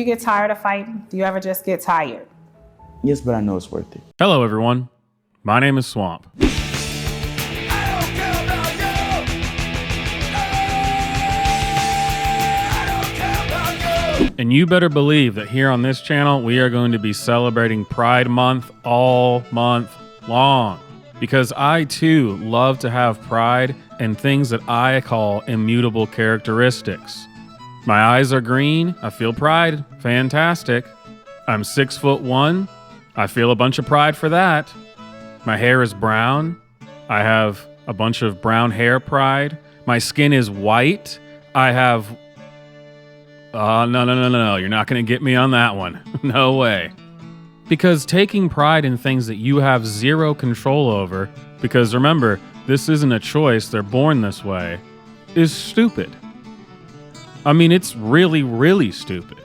you get tired of fighting? Do you ever just get tired? Yes, but I know it's worth it. Hello, everyone. My name is Swamp. And you better believe that here on this channel, we are going to be celebrating Pride Month all month long. Because I, too, love to have pride and things that I call immutable characteristics. My eyes are green. I feel pride. Fantastic. I'm 6'1". I feel a bunch of pride for that. My hair is brown. I have a bunch of brown hair pride. My skin is white. I have... No. You're not going to get me on that one. No way. Because taking pride in things that you have zero control over, because remember, this isn't a choice, they're born this way, is stupid. I mean, it's really, really stupid.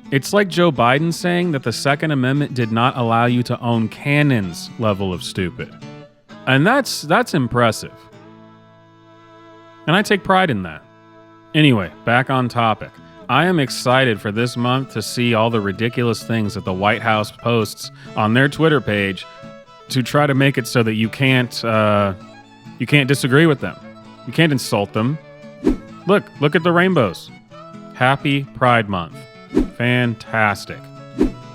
It's like Joe Biden saying that the Second Amendment did not allow you to own cannons level of stupid. And that's impressive. And I take pride in that. Anyway, back on topic. I am excited for this month to see all the ridiculous things that the White House posts on their Twitter page to try to make it so that you can't disagree with them. You can't insult them. Look at the rainbows. Happy Pride Month. Fantastic.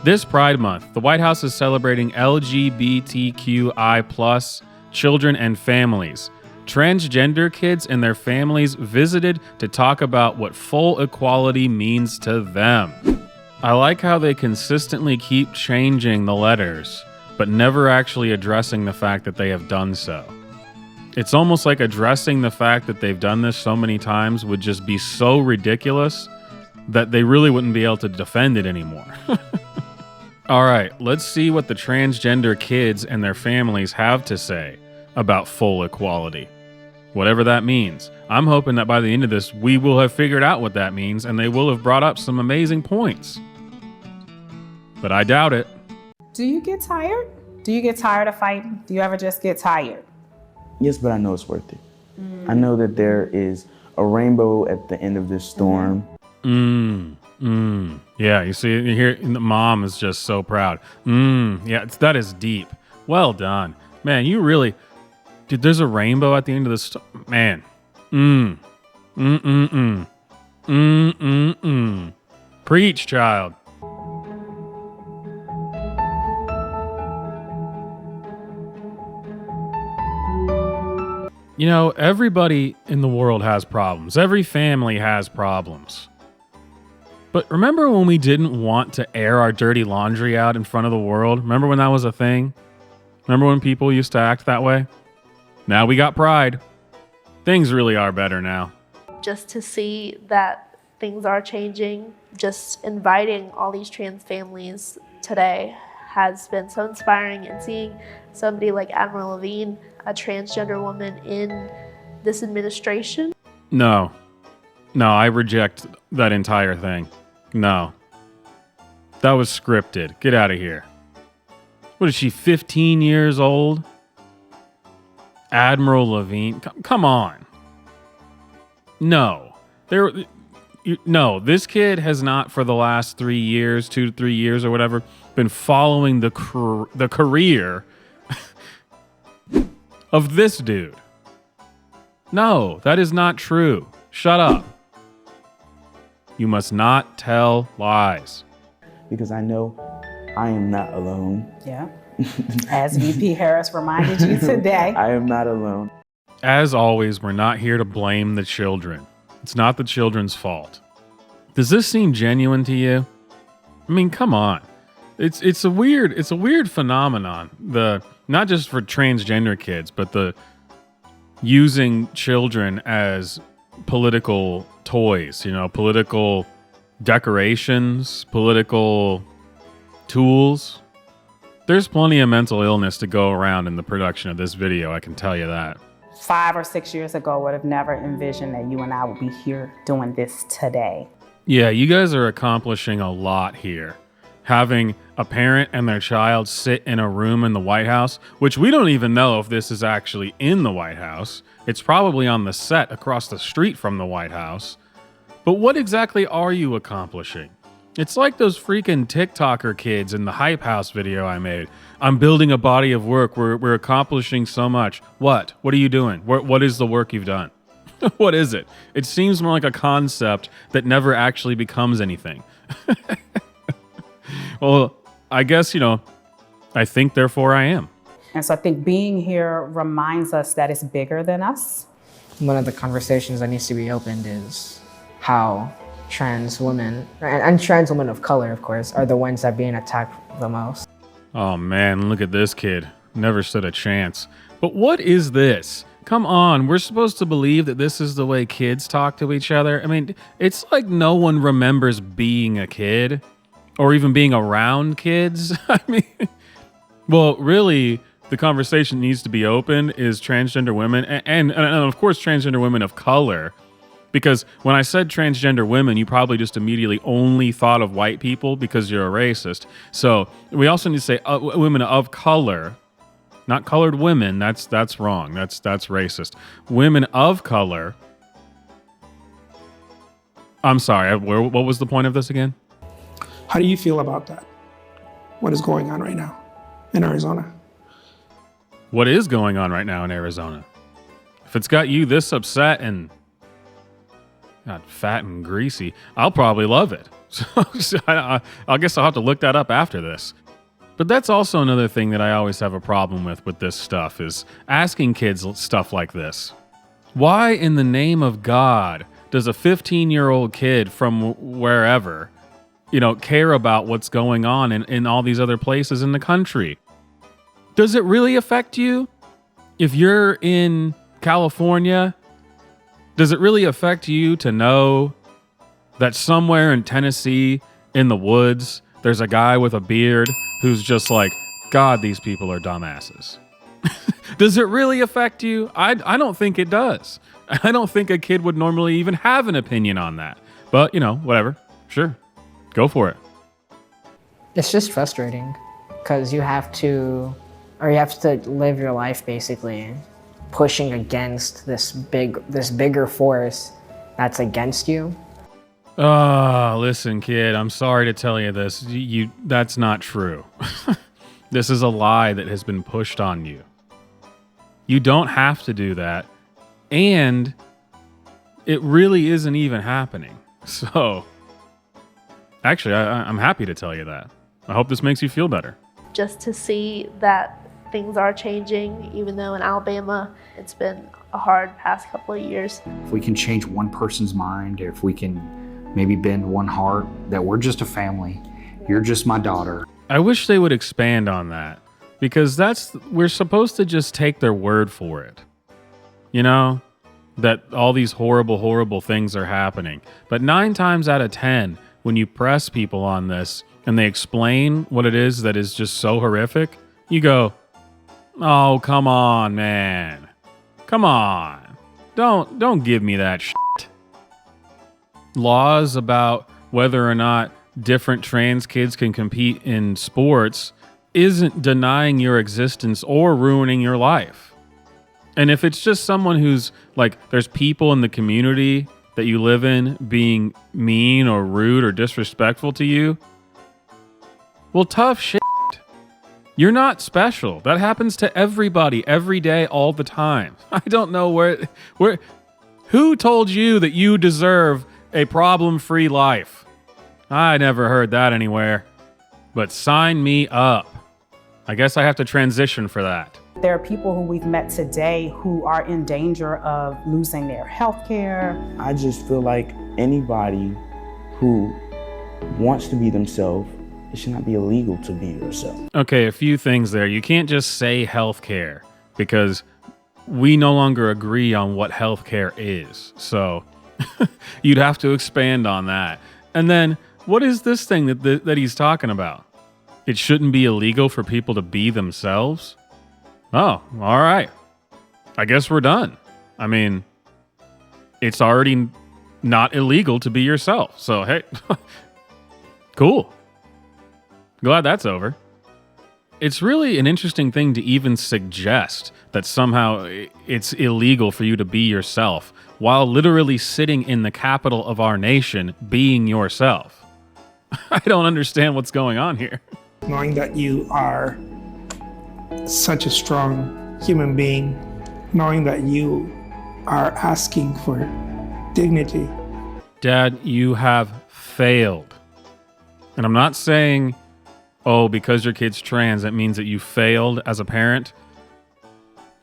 This Pride Month, the White House is celebrating LGBTQI+ children and families. Transgender kids and their families visited to talk about what full equality means to them. I like how they consistently keep changing the letters, but never actually addressing the fact that they have done so. It's almost like addressing the fact that they've done this so many times would just be so ridiculous that they really wouldn't be able to defend it anymore. All right, let's see what the transgender kids and their families have to say about full equality. Whatever that means. I'm hoping that by the end of this, we will have figured out what that means and they will have brought up some amazing points. But I doubt it. Do you get tired? Do you get tired of fighting? Do you ever just get tired? Yes, but I know it's worth it. I know that there is a rainbow at the end of this storm. Yeah, you see, you hear the mom is just so proud. Yeah, that is deep. Well done. Man, you really... Dude, there's a rainbow at the end of this... Man. Preach, child. You know, everybody in the world has problems. Every family has problems. But remember when we didn't want to air our dirty laundry out in front of the world? Remember when that was a thing? Remember when people used to act that way? Now we got pride. Things really are better now. Just to see that things are changing, just inviting all these trans families today has been so inspiring, and seeing somebody like Admiral Levine, a transgender woman in this administration. No, I reject that entire thing. No. That was scripted. Get out of here. What is she, 15 years old? Admiral Levine? Come on. No. No, this kid has not for the last 2 to 3 years or whatever, been following the career of this dude. No, that is not true. Shut up. You must not tell lies. Because I know I am not alone. Yeah. As VP Harris reminded you today. I am not alone. As always, we're not here to blame the children. It's not the children's fault. Does this seem genuine to you? I mean, come on. It's a weird phenomenon. Not just for transgender kids, but the using children as political toys, political decorations, political tools. There's plenty of mental illness to go around in the production of this video, I can tell you that. 5 or 6 years ago, would have never envisioned that you and I would be here doing this today. Yeah, you guys are accomplishing a lot here. Having a parent and their child sit in a room in the White House, which we don't even know if this is actually in the White House. It's probably on the set across the street from the White House. But what exactly are you accomplishing? It's like those freaking TikToker kids in the Hype House video I made. I'm building a body of work. We're accomplishing so much. What? What are you doing? What is the work you've done? What is it? It seems more like a concept that never actually becomes anything. Well, I guess, I think, therefore I am. And so I think being here reminds us that it's bigger than us. One of the conversations that needs to be opened is how trans women, and trans women of color, of course, are the ones that are being attacked the most. Oh man, look at this kid. Never stood a chance. But what is this? Come on, we're supposed to believe that this is the way kids talk to each other? I mean, it's like no one remembers being a kid or even being around kids. I mean, well, really, the conversation needs to be open is transgender women and of course transgender women of color. Because when I said transgender women, you probably just immediately only thought of white people because you're a racist. So we also need to say women of color, not colored women. That's wrong. That's racist. Women of color. I'm sorry. What was the point of this again? How do you feel about that? What is going on right now in Arizona? What is going on right now in Arizona? If it's got you this upset and not fat and greasy, I'll probably love it. So I guess I'll have to look that up after this. But that's also another thing that I always have a problem with this stuff is asking kids stuff like this. Why in the name of God does a 15-year-old kid from wherever, care about what's going on in all these other places in the country? Does it really affect you? If you're in California, does it really affect you to know that somewhere in Tennessee, in the woods, there's a guy with a beard who's just like, God, these people are dumbasses? Does it really affect you? I don't think it does. I don't think a kid would normally even have an opinion on that. But, whatever. Sure. Go for it. It's just frustrating because you have to live your life basically pushing against this bigger force that's against you. Listen, kid, I'm sorry to tell you this. That's not true. This is a lie that has been pushed on you. You don't have to do that. And it really isn't even happening. So, actually, I'm happy to tell you that. I hope this makes you feel better. Just to see that things are changing, even though in Alabama it's been a hard past couple of years. If we can change one person's mind, if we can maybe bend one heart, that we're just a family. You're just my daughter. I wish they would expand on that, because we're supposed to just take their word for it. That all these horrible, horrible things are happening. But 9 times out of 10, when you press people on this and they explain what it is that is just so horrific, you go, oh, come on, man. Come on. Don't give me that shit. Laws about whether or not different trans kids can compete in sports isn't denying your existence or ruining your life. And if it's just someone who's like, there's people in the community that you live in being mean or rude or disrespectful to you, well, tough shit. You're not special. That happens to everybody every day, all the time. I don't know who told you that you deserve a problem-free life? I never heard that anywhere. But sign me up. I guess I have to transition for that. There are people who we've met today who are in danger of losing their health care. I just feel like anybody who wants to be themselves, it should not be illegal to be yourself. Okay, a few things there. You can't just say healthcare because we no longer agree on what healthcare is. So you'd have to expand on that. And then what is this thing that he's talking about? It shouldn't be illegal for people to be themselves? Oh, all right. I guess we're done. I mean, it's already not illegal to be yourself. So, hey, cool. Glad that's over. It's really an interesting thing to even suggest that somehow it's illegal for you to be yourself while literally sitting in the capital of our nation being yourself. I don't understand what's going on here. Knowing that you are such a strong human being, knowing that you are asking for dignity. Dad, you have failed. And I'm not saying, oh, because your kid's trans, that means that you failed as a parent.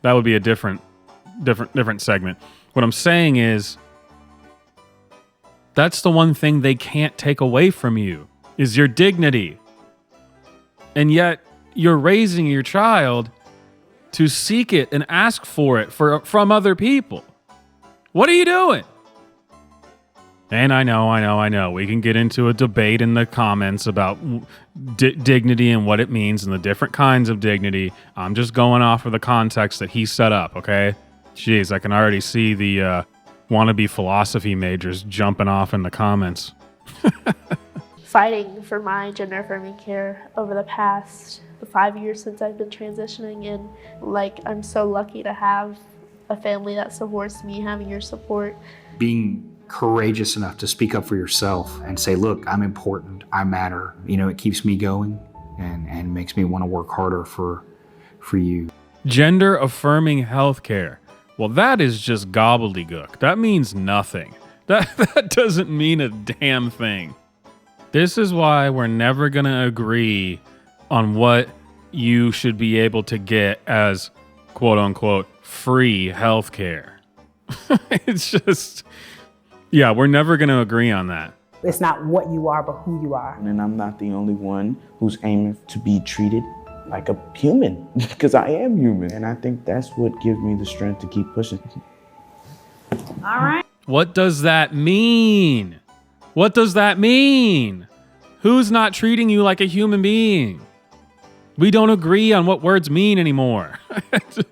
That would be a different segment. What I'm saying is, that's the one thing they can't take away from you, is your dignity. And yet, you're raising your child to seek it and ask for it from other people. What are you doing? And I know. We can get into a debate in the comments about dignity and what it means and the different kinds of dignity. I'm just going off of the context that he set up, okay? Jeez, I can already see the wannabe philosophy majors jumping off in the comments. Fighting for my gender affirming care over the past 5 years since I've been transitioning, and I'm so lucky to have a family that supports me, having your support. Being courageous enough to speak up for yourself and say, look, I'm important, I matter. It keeps me going and makes me want to work harder for you. Gender affirming healthcare. Well, that is just gobbledygook. That means nothing. That doesn't mean a damn thing. This is why we're never going to agree on what you should be able to get as quote unquote free healthcare. It's just, yeah, we're never going to agree on that. It's not what you are, but who you are. And I'm not the only one who's aiming to be treated like a human, because I am human. And I think that's what gives me the strength to keep pushing. All right. What does that mean? What does that mean? Who's not treating you like a human being? We don't agree on what words mean anymore.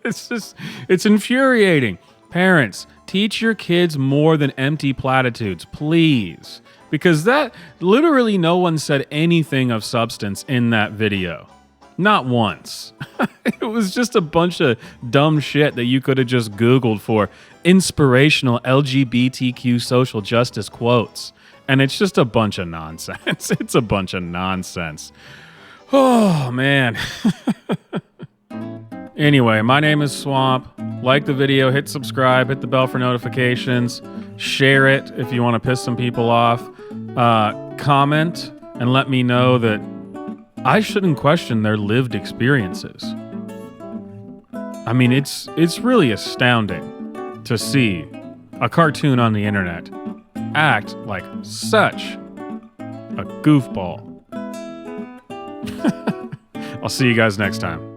It's infuriating. Parents, teach your kids more than empty platitudes, please. Because that, literally no one said anything of substance in that video. Not once. It was just a bunch of dumb shit that you could have just Googled for inspirational LGBTQ social justice quotes. And it's just a bunch of nonsense. It's a bunch of nonsense. Oh, man. Anyway, my name is Swamp. Like the video, hit subscribe, hit the bell for notifications, share it if you want to piss some people off. Comment and let me know that I shouldn't question their lived experiences. I mean, it's really astounding to see a cartoon on the internet act like such a goofball. I'll see you guys next time.